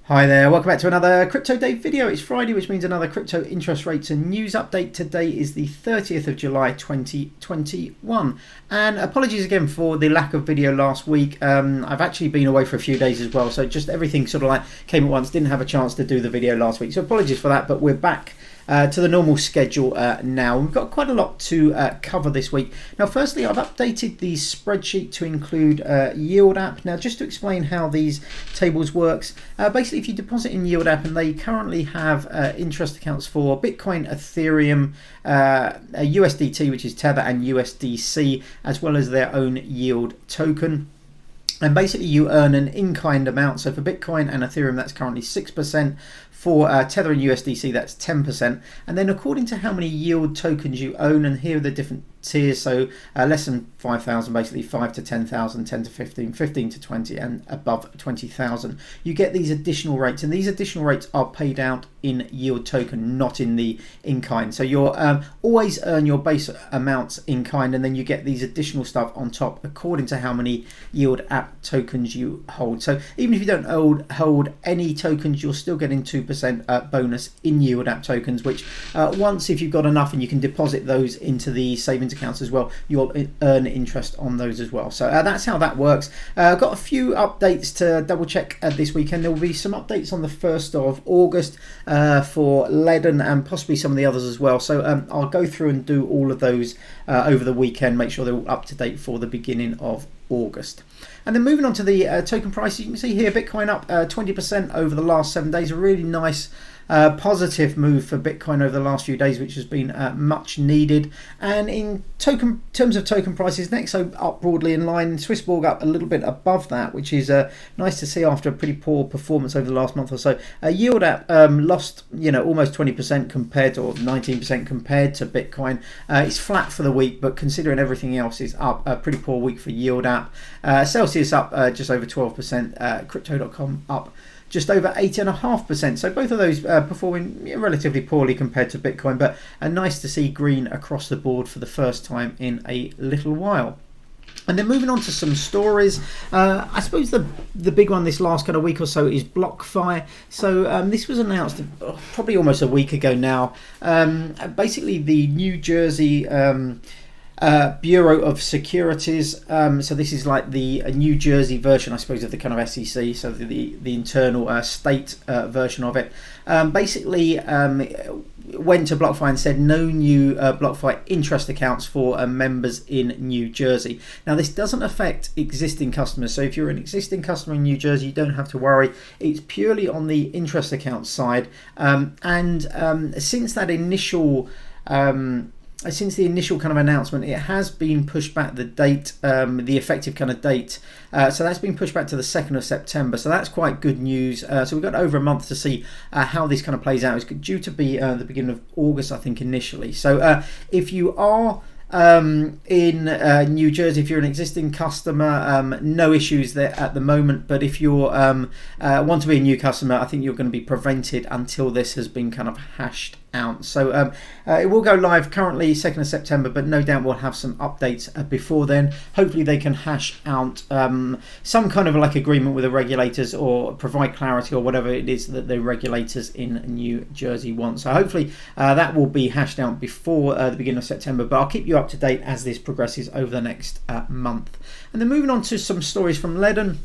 Hi there, welcome back to another Crypto Dave video. It's Friday, which means another crypto interest rates and news update. Today is the 30th of July 2021. And apologies again for the lack of video last week. I've actually been away for a few days as well, so just everything sort of like came at once. Didn't have a chance to do the video last week, so apologies for that, but we're back to the normal schedule now. We've got quite a lot to cover this week. Now, firstly, I've updated the spreadsheet to include Yield App. Now, just to explain how these tables works, basically if you deposit in Yield App, and they currently have interest accounts for Bitcoin, Ethereum, USDT, which is Tether, and USDC, as well as their own yield token. And basically you earn an in-kind amount. So for Bitcoin and Ethereum, that's currently 6%. For Tether and USDC, that's 10%. And then according to how many yield tokens you own, and here are the different tiers. So less than 5,000, basically 5 to 10,000, 10 to 15, 15 to 20, and above 20,000. You get these additional rates, and these additional rates are paid out in yield token, not in the in-kind. So you'll always earn your base amounts in kind, and then you get these additional stuff on top according to how many yield app tokens you hold. So even if you don't hold any tokens, you're still getting 2% bonus in yield app tokens, which once, if you've got enough and you can deposit those into the savings accounts as well, you'll earn interest on those as well. So that's how that works. I've got a few updates to double check this weekend. There will be some updates on the 1st of August for Leaden and possibly some of the others as well. So I'll go through and do all of those over the weekend, make sure they're all up to date for the beginning of August. And then moving on to the token prices, you can see here Bitcoin up 20% over the last 7 days. A really nice positive move for Bitcoin over the last few days, which has been much needed. And in terms of token prices, Nexo up broadly in line, Swissborg up a little bit above that, which is nice to see after a pretty poor performance over the last month or so. Yield App lost almost 20% compared to, or 19% compared to Bitcoin. It's flat for the week, but considering everything else is up, a pretty poor week for Yield App. Celsius up just over 12%, crypto.com up just over 8.5%. So both of those performing relatively poorly compared to Bitcoin, but nice to see green across the board for the first time in a little while. And then moving on to some stories, I suppose the big one this last kind of week or so is BlockFi. So this was announced probably almost a week ago now. Basically the New Jersey Bureau of Securities, so this is like the New Jersey version, I suppose, of the kind of SEC, so the internal state version of it, basically went to BlockFi and said no new BlockFi interest accounts for members in New Jersey. Now this doesn't affect existing customers, so if you're an existing customer in New Jersey, you don't have to worry. It's purely on the interest account side, and since that initial since the initial kind of announcement, it has been pushed back, the date, the effective kind of date. So that's been pushed back to the 2nd of September. So that's quite good news. So we've got over a month to see how this kind of plays out. It's due to be the beginning of August, I think, initially. So if you are in New Jersey, if you're an existing customer, no issues there at the moment, but if you want to be a new customer, I think you're going to be prevented until this has been kind of hashed out. So it will go live currently 2nd of September, but no doubt we'll have some updates before then. Hopefully they can hash out some kind of like agreement with the regulators, or provide clarity, or whatever it is that the regulators in New Jersey want. So hopefully that will be hashed out before the beginning of September, but I'll keep you up to date as this progresses over the next month. And then moving on to some stories from Leaden.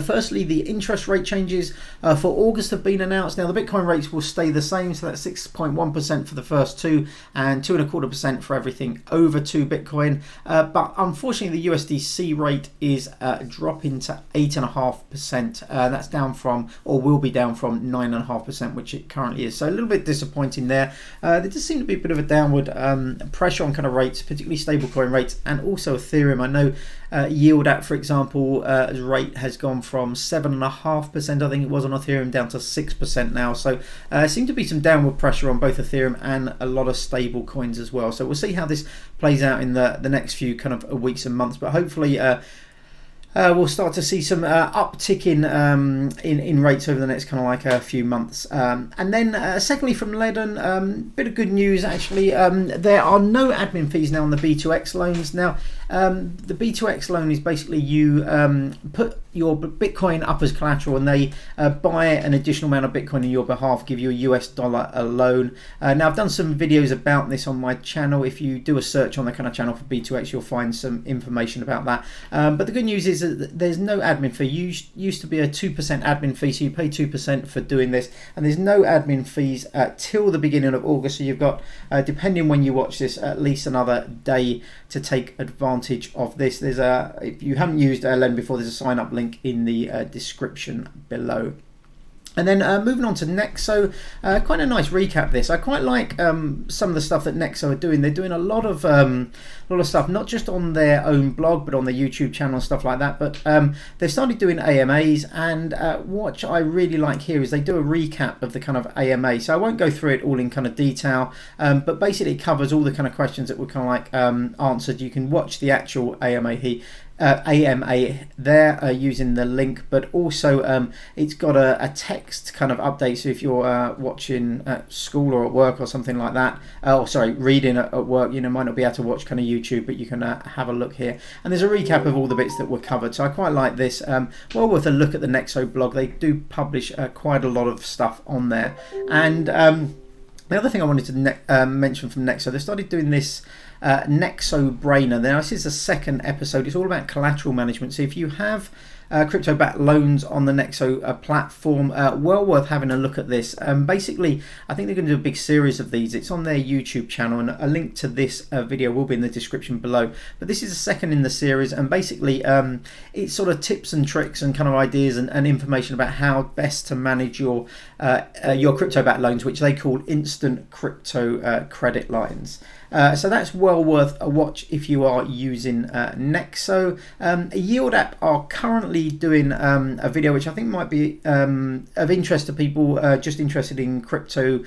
Firstly, the interest rate changes for August have been announced. Now, the Bitcoin rates will stay the same, so that's 6.1% for the first two, and 2.25% for everything over 2 Bitcoin. But unfortunately, the USDC rate is dropping to 8.5%. That's down from, or will be down from, 9.5%, which it currently is. So a little bit disappointing there. There does seem to be a bit of a downward pressure on kind of rates, particularly stablecoin rates, and also Ethereum. I know Yield App, for example, rate has gone from 7.5%, I think it was, on Ethereum, down to 6% now. So seems to be some downward pressure on both Ethereum and a lot of stable coins as well. So we'll see how this plays out in the next few kind of weeks and months, but hopefully we'll start to see some uptick in rates over the next kind of like a few months. And then secondly, from Leaden, bit of good news actually. There are no admin fees now on the B2X loans. Now, the B2X loan is basically you put your Bitcoin up as collateral, and they buy an additional amount of Bitcoin on your behalf, give you a US dollar loan. Now, I've done some videos about this on my channel. If you do a search on the kind of channel for B2X, you'll find some information about that. But the good news is that there's no admin fee. Used to be a 2% admin fee, so you pay 2% for doing this, and there's no admin fees till the beginning of August. So you've got, depending when you watch this, at least another day to take advantage of this. There's if you haven't used Lend before, there's a sign up link in the description below. And then moving on to Nexo, quite a nice recap this. I quite like some of the stuff that Nexo are doing. They're doing a lot of stuff, not just on their own blog, but on their YouTube channel and stuff like that. But they've started doing AMAs, and what I really like here is they do a recap of the kind of AMA. So I won't go through it all in kind of detail, but basically it covers all the kind of questions that were kind of like answered. You can watch the actual AMA there using the link, but also it's got a text kind of update. So if you're watching at school or at work or something like that, reading at work, might not be able to watch kind of YouTube, but you can have a look here, and there's a recap of all the bits that were covered. So I quite like this. Well worth a look at the Nexo blog. They do publish quite a lot of stuff on there. And the other thing I wanted to mention from Nexo, they started doing this Nexo Brainer. Now, this is the second episode. It's all about collateral management. So if you have crypto-backed loans on the Nexo platform, well worth having a look at this. Basically, I think they're going to do a big series of these. It's on their YouTube channel, and a link to this video will be in the description below. But this is the second in the series, and basically it's sort of tips and tricks and kind of ideas and information about how best to manage your crypto-backed loans, which they call instant crypto credit lines. So that's well worth a watch if you are using Nexo. Yield App are currently doing a video which I think might be of interest to people just interested in crypto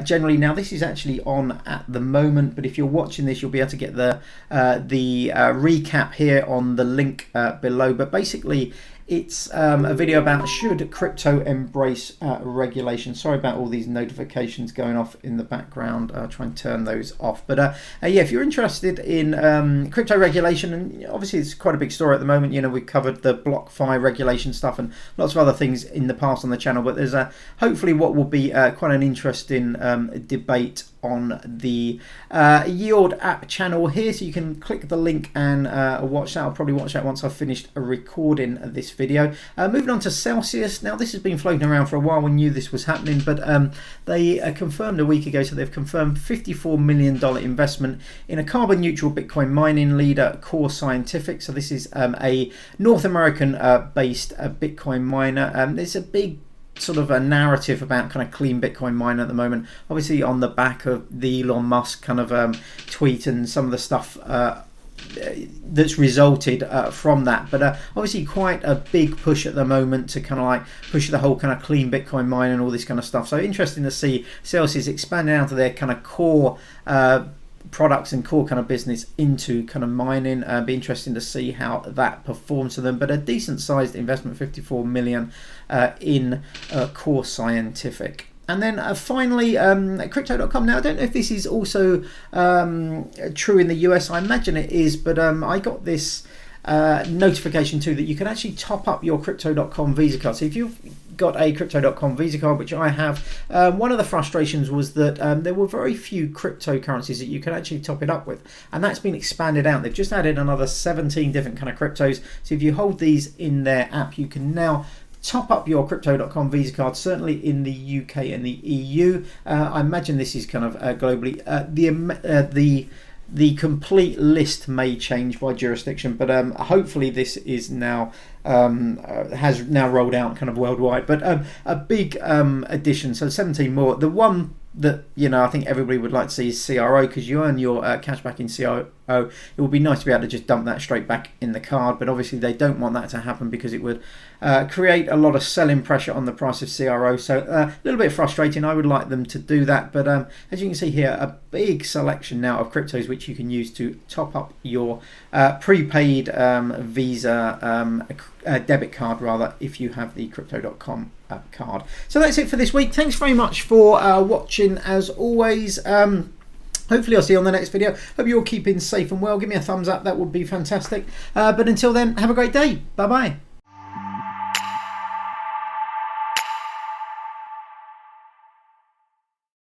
generally. Now, this is actually on at the moment, but if you're watching this, you'll be able to get the recap here on the link below. But basically, it's a video about should crypto embrace regulation. Sorry about all these notifications going off in the background. I'll try and turn those off. But yeah, if you're interested in crypto regulation, and obviously it's quite a big story at the moment. We've covered the BlockFi regulation stuff and lots of other things in the past on the channel. But there's hopefully what will be quite an interesting debate on the Yield App channel here, so you can click the link and watch that. I'll probably watch that once I've finished recording this video. Moving on to Celsius. Now, this has been floating around for a while. We knew this was happening, but they confirmed a week ago, so they've confirmed $54 million investment in a carbon neutral Bitcoin mining leader, Core Scientific. So this is a North American based Bitcoin miner. There's a big sort of a narrative about kind of clean Bitcoin mine at the moment, obviously on the back of the Elon Musk kind of tweet and some of the stuff that's resulted from that. But obviously quite a big push at the moment to kind of like push the whole kind of clean Bitcoin mine and all this kind of stuff. So interesting to see Celsius expanding out of their kind of core products and core kind of business into kind of mining. Be interesting to see how that performs for them, but a decent sized investment, 54 million in Core Scientific. And then finally, crypto.com. Now, I don't know if this is also true in the US. I imagine it is, but I got this notification too that you can actually top up your crypto.com Visa card. So if you've got a crypto.com Visa card, which I have, one of the frustrations was that there were very few cryptocurrencies that you can actually top it up with, and that's been expanded out. They've just added another 17 different kind of cryptos. So if you hold these in their app, you can now top up your crypto.com Visa card, certainly in the UK and the EU. I imagine this is kind of globally. The complete list may change by jurisdiction, but hopefully this is now has now rolled out kind of worldwide. But a big addition, so 17 more. The one that I think everybody would like to see is CRO, because you earn your cash back in CRO. It would be nice to be able to just dump that straight back in the card, but obviously they don't want that to happen because it would create a lot of selling pressure on the price of CRO. So a little bit frustrating. I would like them to do that, but as you can see here, a big selection now of cryptos which you can use to top up your prepaid Visa debit card, rather, if you have the crypto.com card. So that's it for this week. Thanks very much for watching as always. Hopefully I'll see you on the next video. Hope you're all keeping safe and well. Give me a thumbs up, that would be fantastic. But until then, have a great day. Bye bye.